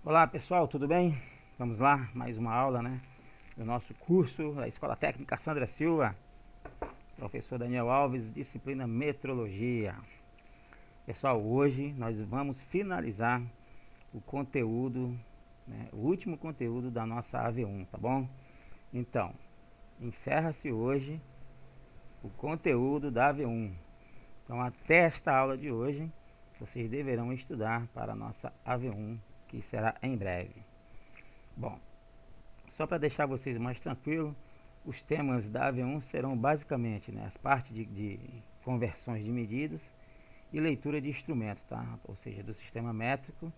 Olá pessoal, tudo bem? Vamos lá, mais uma aula, né? Do nosso curso da Escola Técnica Sandra Silva, professor Daniel Alves, disciplina Metrologia. Pessoal, hoje nós vamos finalizar o conteúdo, né? O último conteúdo da nossa AV1, tá bom? Então, encerra-se hoje o conteúdo da AV1. Então, até esta aula de hoje, vocês deverão estudar para a nossa AV1, que será em breve. Bom, só para deixar vocês mais tranquilos, os temas da AV1 serão basicamente, né, as partes de conversões de medidas e leitura de instrumento, tá? Ou seja, do sistema métrico,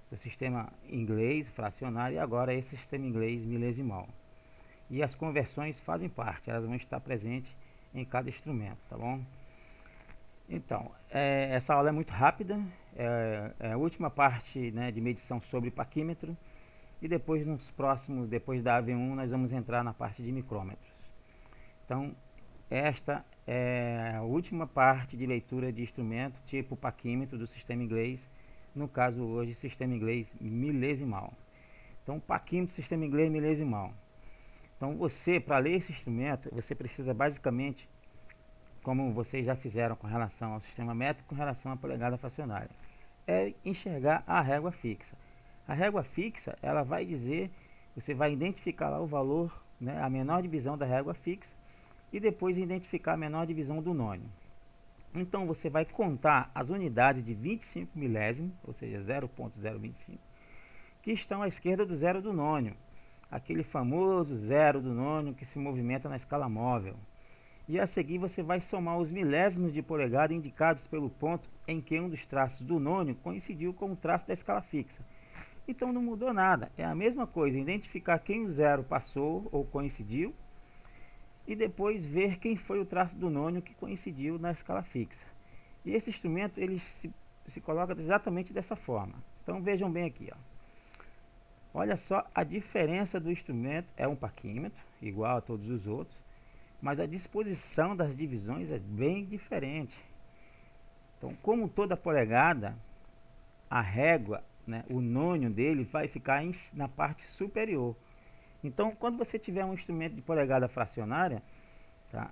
do sistema inglês fracionário e agora esse sistema inglês milesimal. E as conversões fazem parte, elas vão estar presentes em cada instrumento, tá bom? Então, essa aula é muito rápida, é a última parte, né, de medição sobre paquímetro. E depois nos próximos, depois da AV1, nós vamos entrar na parte de micrômetros. Então, esta é a última parte de leitura de instrumento tipo paquímetro do sistema inglês, no caso hoje, sistema inglês milesimal. Então, paquímetro, sistema inglês milesimal. Então, você, para ler esse instrumento, você precisa basicamente, como vocês já fizeram com relação ao sistema métrico, com relação à polegada fracionária, é enxergar a régua fixa. A régua fixa, ela vai dizer, você vai identificar lá o valor, né, a menor divisão da régua fixa, e depois identificar a menor divisão do nônio. Então você vai contar as unidades de 25 milésimo, ou seja, 0,025, que estão à esquerda do zero do nônio, aquele famoso zero do nônio que se movimenta na escala móvel. E a seguir você vai somar os milésimos de polegada indicados pelo ponto em que um dos traços do nônio coincidiu com o traço da escala fixa. Então não mudou nada, é a mesma coisa, identificar quem o zero passou ou coincidiu e depois ver quem foi o traço do nônio que coincidiu na escala fixa. E esse instrumento ele se coloca exatamente dessa forma. Então vejam bem aqui, ó. Olha só a diferença do instrumento, é um paquímetro, igual a todos os outros, mas a disposição das divisões é bem diferente. Então, como toda polegada, a régua, né, o nônio dele vai ficar na parte superior. Então, quando você tiver um instrumento de polegada fracionária, tá,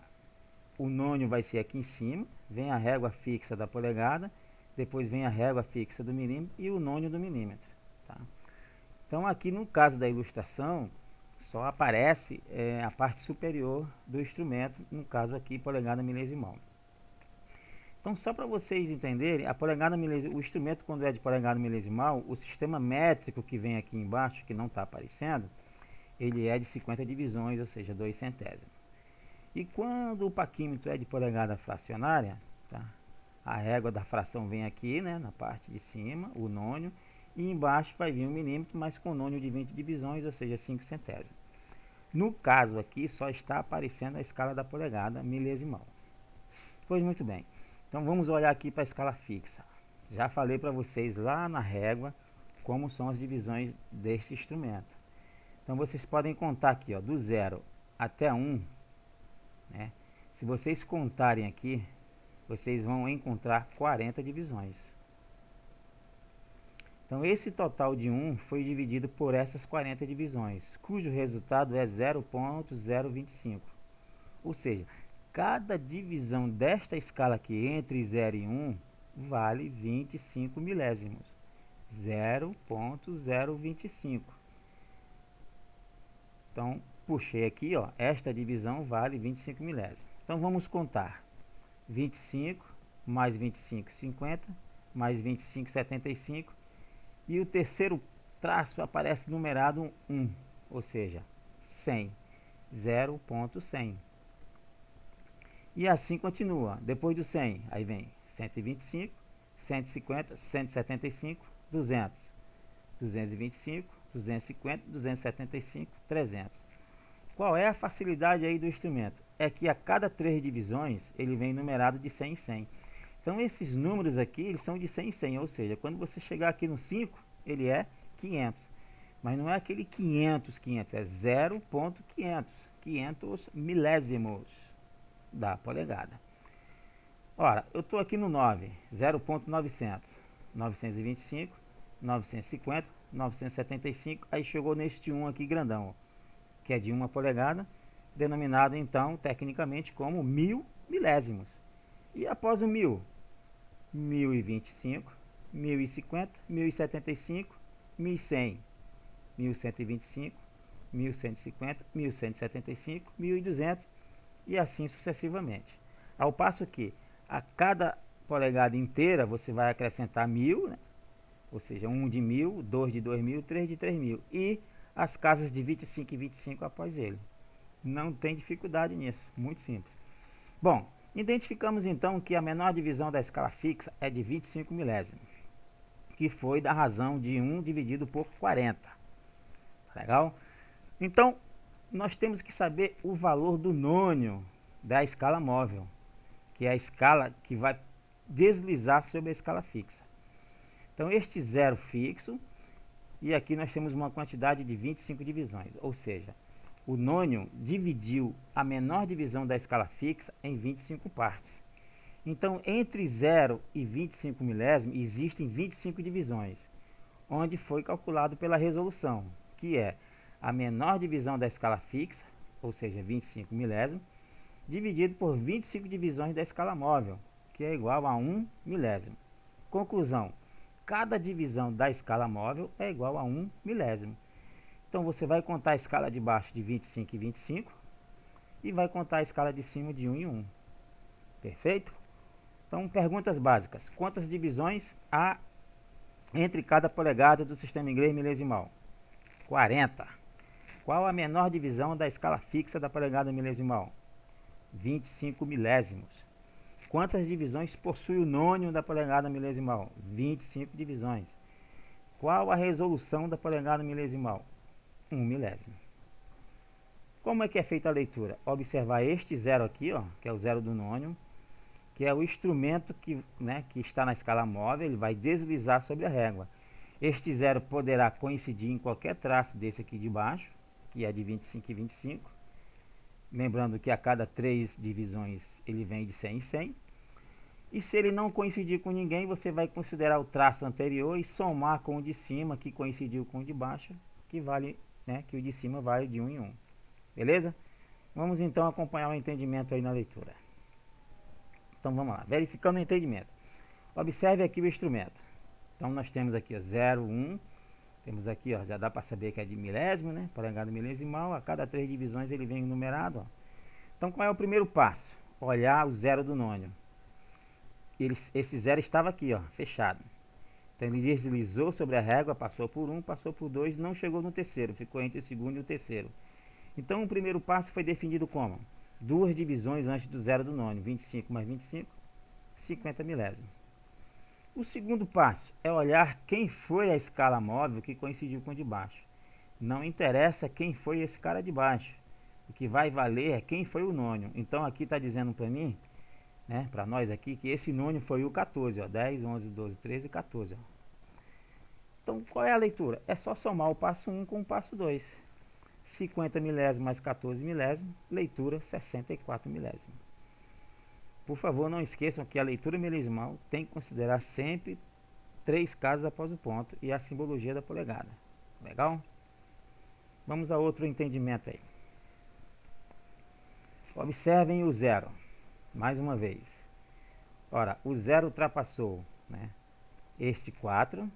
o nônio vai ser aqui em cima, vem a régua fixa da polegada, depois vem a régua fixa do milímetro e o nônio do milímetro. Tá? Então, aqui no caso da ilustração, só aparece a parte superior do instrumento, no caso aqui, polegada milesimal. Então, só para vocês entenderem, a polegada milesimal, o instrumento quando é de polegada milesimal, o sistema métrico que vem aqui embaixo, que não está aparecendo, ele é de 50 divisões, ou seja, 2 centésimos. E quando o paquímetro é de polegada fracionária, tá? A régua da fração vem aqui, né, na parte de cima, o nônio, e embaixo vai vir o milímetro, mas com nônio de 20 divisões, ou seja, 5 centésimos. No caso aqui, só está aparecendo a escala da polegada milesimal. Pois muito bem. Então vamos olhar aqui para a escala fixa. Já falei para vocês lá na régua como são as divisões deste instrumento. Então vocês podem contar aqui, ó, do 0 até 1, né? Se vocês contarem aqui, vocês vão encontrar 40 divisões. Então esse total de 1 foi dividido por essas 40 divisões, cujo resultado é 0,025. Ou seja, cada divisão desta escala aqui entre 0 e 1 vale 25 milésimos. 0,025. Então, puxei aqui, ó, esta divisão vale 25 milésimos. Então, vamos contar. 25 mais 25, 50, mais 25, 75. E o terceiro traço aparece numerado 1, ou seja, 100. 0,100. E assim continua. Depois do 100, aí vem 125, 150, 175, 200, 225, 250, 275, 300. Qual é a facilidade aí do instrumento? É que a cada 3 divisões ele vem numerado de 100 em 100. Então esses números aqui eles são de 100 em 100, ou seja, quando você chegar aqui no 5, ele é 500. Mas não é aquele 500, 500, é 0,500, 500 milésimos da polegada. Ora, eu estou aqui no 9, 0,900, 925, 950, 975, aí chegou neste 1 aqui grandão, ó, que é de 1 polegada, denominado então tecnicamente como 1000 milésimos. E após o 1000, 1025, 1050, 1075, 1100, 1125, 1150, 1175, 1200 e assim sucessivamente. Ao passo que a cada polegada inteira você vai acrescentar 1000, né? Ou seja, 1 de 1000, 2 de 2000, 3 de 3000 e as casas de 25 e 25 após ele. Não tem dificuldade nisso, muito simples. Bom, identificamos então que a menor divisão da escala fixa é de 25 milésimos, que foi da razão de 1 dividido por 40. Legal? Então, nós temos que saber o valor do nônio da escala móvel, que é a escala que vai deslizar sobre a escala fixa. Então, este zero fixo, e aqui nós temos uma quantidade de 25 divisões, ou seja, o nônio dividiu a menor divisão da escala fixa em 25 partes. Então, entre 0 e 25 milésimos, existem 25 divisões, onde foi calculado pela resolução, que é a menor divisão da escala fixa, ou seja, 25 milésimos, dividido por 25 divisões da escala móvel, que é igual a 1 milésimo. Conclusão: cada divisão da escala móvel é igual a 1 milésimo. Então você vai contar a escala de baixo de 25 em 25 e vai contar a escala de cima de 1 em 1. Perfeito? Então, perguntas básicas. Quantas divisões há entre cada polegada do sistema inglês milesimal? 40. Qual a menor divisão da escala fixa da polegada milesimal? 25 milésimos. Quantas divisões possui o nônio da polegada milesimal? 25 divisões. Qual a resolução da polegada milesimal? 1 milésimo. Como é que é feita a leitura? Observar este zero aqui, ó, que é o zero do nônio, que é o instrumento que está na escala móvel, ele vai deslizar sobre a régua. Este zero poderá coincidir em qualquer traço desse aqui de baixo, que é de 25 e 25. Lembrando que a cada 3 divisões ele vem de 100 em 100. E se ele não coincidir com ninguém, você vai considerar o traço anterior e somar com o de cima, que coincidiu com o de baixo, que vale, que o de cima vale de 1 em 1. Beleza? Vamos então acompanhar o entendimento aí na leitura. Então vamos lá, verificando o entendimento. Observe aqui o instrumento. Então nós temos aqui 0, 1. Temos aqui, ó, já dá para saber que é de milésimo, né? Polegada milesimal. A cada 3 divisões ele vem numerado, ó. Então qual é o primeiro passo? Olhar o zero do nônio. Esse zero estava aqui, ó, fechado. Então ele deslizou sobre a régua, passou por 1, passou por 2, não chegou no terceiro, ficou entre o segundo e o terceiro. Então o primeiro passo foi definido como 2 divisões antes do zero do nônio, 25 mais 25, 50 milésimos. O segundo passo é olhar quem foi a escala móvel que coincidiu com o de baixo. Não interessa quem foi esse cara de baixo. O que vai valer é quem foi o nônio. Então aqui está dizendo para mim, para nós aqui, que esse nônio foi o 14, ó, 10, 11, 12, 13 e 14. Ó. Então qual é a leitura? É só somar o passo 1 com o passo 2. 50 milésimos mais 14 milésimos, leitura 64 milésimos. Por favor, não esqueçam que a leitura milesimal tem que considerar sempre 3 casas após o ponto e a simbologia da polegada. Legal? Vamos a outro entendimento aí. Observem o zero, mais uma vez. Ora, o zero ultrapassou, este 4,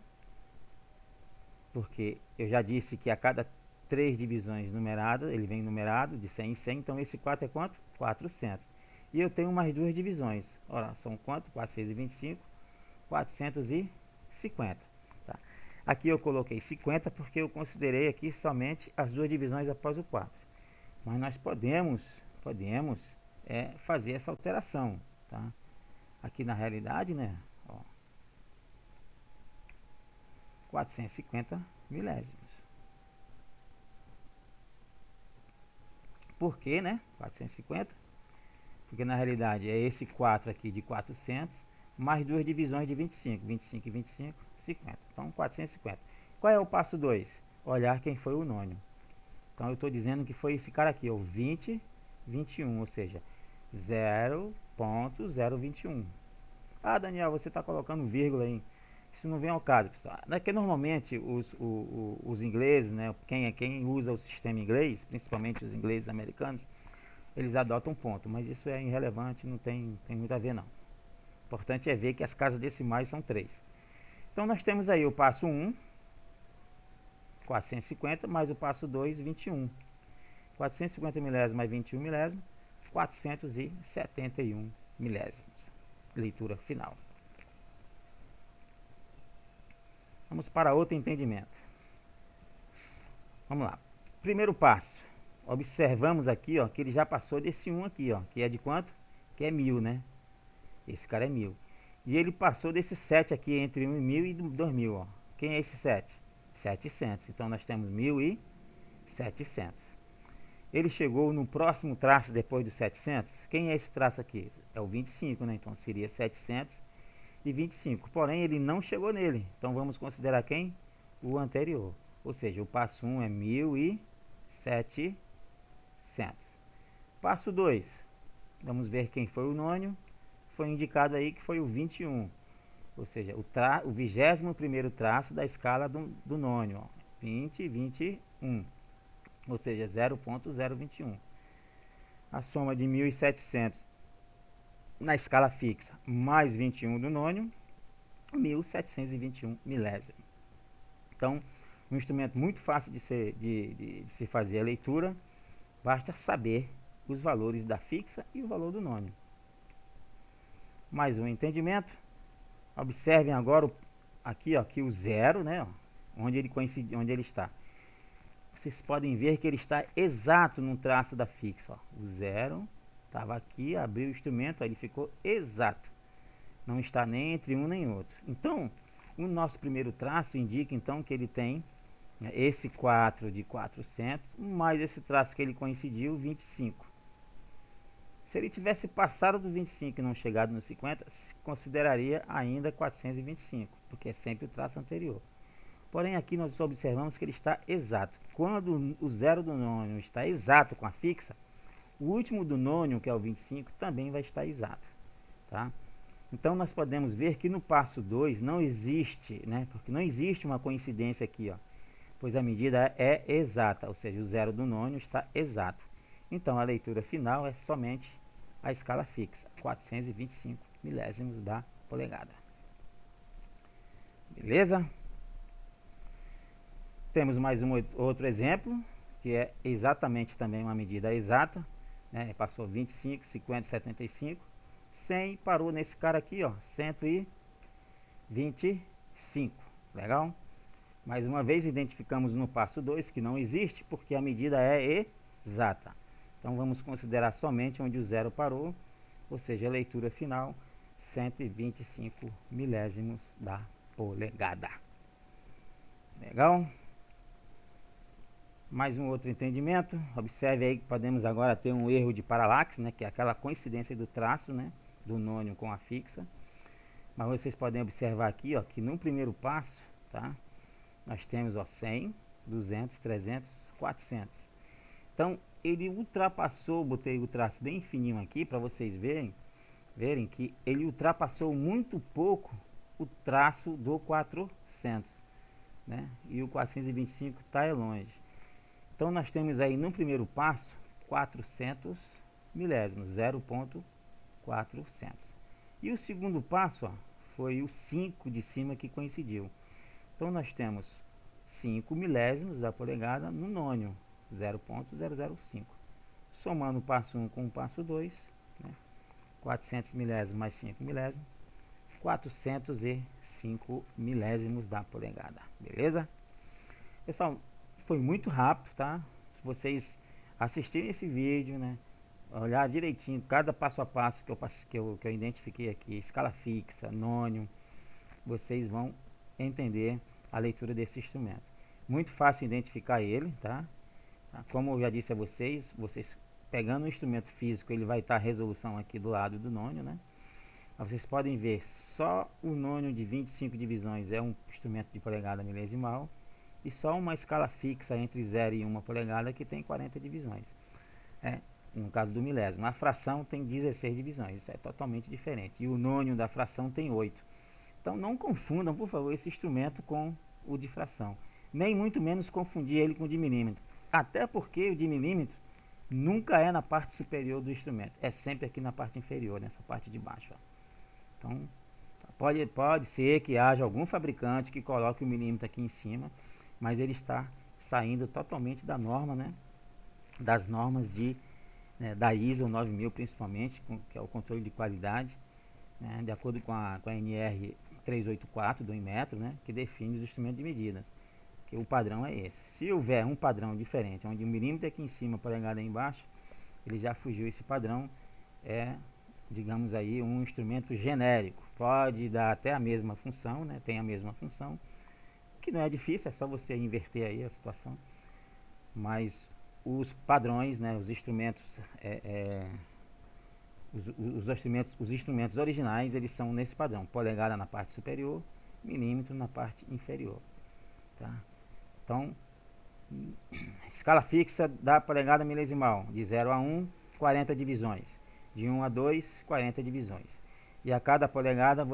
porque eu já disse que a cada 3 divisões numeradas, ele vem numerado de 100 em 100, então esse 4 é quanto? 400. E eu tenho mais 2 divisões. Ora, são quanto? 425, 450. Tá? Aqui eu coloquei 50 porque eu considerei aqui somente as 2 divisões após o 4. Mas nós podemos fazer essa alteração. Tá? Aqui na realidade, 450 milésimos. Por que, 450? Porque na realidade é esse 4 aqui de 400, mais 2 divisões de 25. 25 e 25, 50. Então, 450. Qual é o passo 2? Olhar quem foi o nônio. Então, eu estou dizendo que foi esse cara aqui, o 20, 21, ou seja, 0.021. Ah, Daniel, você está colocando vírgula aí. Isso não vem ao caso, pessoal. Daqui normalmente os ingleses, né, quem usa o sistema inglês, principalmente os ingleses americanos, eles adotam ponto, mas isso é irrelevante, não tem muito a ver não. O importante é ver que as casas decimais são 3. Então nós temos aí o passo 1, 450, mais o passo 2, 21. 450 milésimos mais 21 milésimos, 471 milésimos. Leitura final. Vamos para outro entendimento. Vamos lá. Primeiro passo. Observamos aqui, ó, que ele já passou desse 1 aqui, ó, que é de quanto? Que é 1000, né? Esse cara é 1000. E ele passou desse 7 aqui, entre 1 e 1000 e 2000, ó. Quem é esse 7? 700. Então nós temos 1700. Ele chegou no próximo traço depois do 700. Quem é esse traço aqui? É o 25, né? Então seria 725. Porém, ele não chegou nele. Então vamos considerar quem? O anterior. Ou seja, o passo 1 é 1700. Passo 2. Vamos ver quem foi o nônio. Foi indicado aí que foi o 21. Ou seja, o 21º traço da escala do nônio. Ó. 20, 21. Ou seja, 0.021. A soma de 1700 na escala fixa mais 21 do nônio, 1721 milésimos. Então, um instrumento muito fácil de se fazer a leitura, basta saber os valores da fixa e o valor do nônio. Mais um entendimento. Observem agora aqui, ó, que o zero, né, ó, onde ele está. Vocês podem ver que ele está exato no traço da fixa. Ó. O zero estava aqui, abriu o instrumento, aí ele ficou exato. Não está nem entre um nem outro. Então, o nosso primeiro traço indica então que ele tem, né, esse 4 de 400, mais esse traço que ele coincidiu, 25. Se ele tivesse passado do 25 e não chegado no 50, se consideraria ainda 425, porque é sempre o traço anterior. Porém, aqui nós observamos que ele está exato. Quando o zero do nônio está exato com a fixa, o último do nônio, que é o 25, também vai estar exato. Tá? Então, nós podemos ver que no passo 2 não existe, né? Porque não existe uma coincidência aqui, ó, pois a medida é exata, ou seja, o zero do nônio está exato. Então, a leitura final é somente a escala fixa, 425 milésimos da polegada. Beleza? Temos mais outro exemplo, que é exatamente também uma medida exata, né? Passou 25, 50, 75, 100, parou nesse cara aqui, ó, 125, legal? Mais uma vez, identificamos no passo 2 que não existe, porque a medida é exata. Então, vamos considerar somente onde o zero parou, ou seja, a leitura final, 125 milésimos da polegada. Legal? Mais um outro entendimento. Observe aí que podemos agora ter um erro de paralaxe, né, que é aquela coincidência do traço, né, do nônio com a fixa. Mas vocês podem observar aqui, ó, que no primeiro passo, tá, nós temos, ó, 100, 200, 300, 400. Então, ele ultrapassou, botei o traço bem fininho aqui para vocês verem que ele ultrapassou muito pouco o traço do 400, né? E o 425 está longe. Então, nós temos aí no primeiro passo 400 milésimos, 0.400. E o segundo passo, ó, foi o 5 de cima que coincidiu. Então, nós temos 5 milésimos da polegada no nônio, 0.005. Somando o passo 1 com o passo 2, né? 400 milésimos mais 5 milésimos, 405 milésimos da polegada. Beleza? Pessoal, foi muito rápido, tá? Se vocês assistirem esse vídeo, né, olhar direitinho cada passo a passo que eu identifiquei aqui, escala fixa, nônio, vocês vão entender a leitura desse instrumento. Muito fácil identificar ele, tá? Como eu já disse a vocês pegando o instrumento físico, ele vai estar a resolução aqui do lado do nônio, né? Vocês podem ver, só o nônio de 25 divisões é um instrumento de polegada milesimal, e só uma escala fixa entre 0 e 1 polegada que tem 40 divisões. No caso do milésimo. A fração tem 16 divisões, isso é totalmente diferente. E o nônio da fração tem 8. Então não confundam, por favor, esse instrumento com o de fração. Nem muito menos confundir ele com o de milímetro. Até porque o de milímetro nunca é na parte superior do instrumento. É sempre aqui na parte inferior, nessa parte de baixo. Ó. Então, pode ser que haja algum fabricante que coloque o milímetro aqui em cima, mas ele está saindo totalmente da norma, né? Das normas da ISO 9000 principalmente, que é o controle de qualidade, né? De acordo com a NR 384 do Inmetro, né? Que define os instrumentos de medidas. Que o padrão é esse. Se houver um padrão diferente, onde o milímetro é aqui em cima, polegada aí embaixo, ele já fugiu esse padrão, digamos aí, um instrumento genérico. Pode dar até a mesma função, né? Tem a mesma função, que não é difícil, é só você inverter aí a situação. Mas os padrões, né? Os instrumentos, os instrumentos originais, eles são nesse padrão. Polegada na parte superior, milímetro na parte inferior. Tá? Então, escala fixa da polegada milesimal, de 0 a 1, 40 divisões. De 1 a 2, 40 divisões. E a cada polegada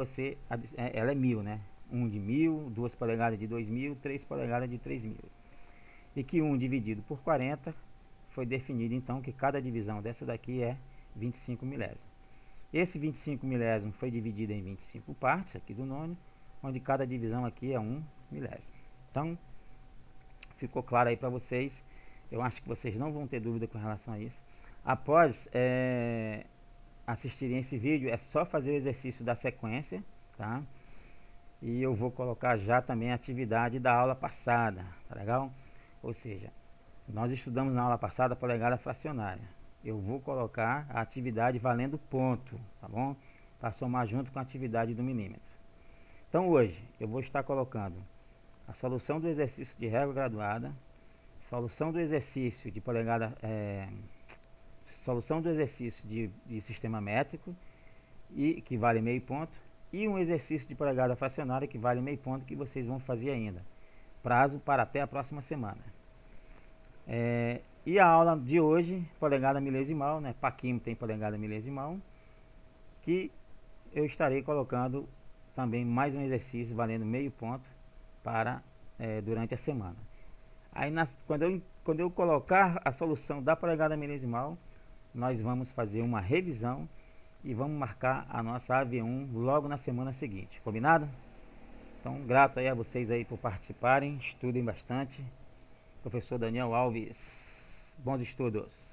ela é 1000, né? 1 de 1000, 2 polegadas de 2000, 3 polegadas de 3000. E que 1 dividido por 40 foi definido então que cada divisão dessa daqui é 25 milésimos. Esse 25 milésimo foi dividido em 25 partes aqui do nônio, onde cada divisão aqui é 1 milésimo. Então, ficou claro aí para vocês. Eu acho que vocês não vão ter dúvida com relação a isso. Após assistirem esse vídeo, é só fazer o exercício da sequência, tá? E eu vou colocar já também a atividade da aula passada, tá legal? Ou seja, nós estudamos na aula passada a polegada fracionária. Eu vou colocar a atividade valendo ponto, tá bom? Para somar junto com a atividade do milímetro. Então hoje eu vou estar colocando a solução do exercício de régua graduada, solução do exercício de polegada, solução do exercício de sistema métrico, e que vale meio ponto, e um exercício de polegada fracionária que vale meio ponto, que vocês vão fazer ainda. Prazo para até a próxima semana. E a aula de hoje, polegada milesimal, né? Paquim tem polegada milesimal, que eu estarei colocando também mais um exercício valendo meio ponto para durante a semana. Aí quando eu colocar a solução da polegada milesimal, nós vamos fazer uma revisão e vamos marcar a nossa AV1 logo na semana seguinte, combinado? Então, grato aí a vocês aí por participarem, estudem bastante. Professor Daniel Alves, bons estudos.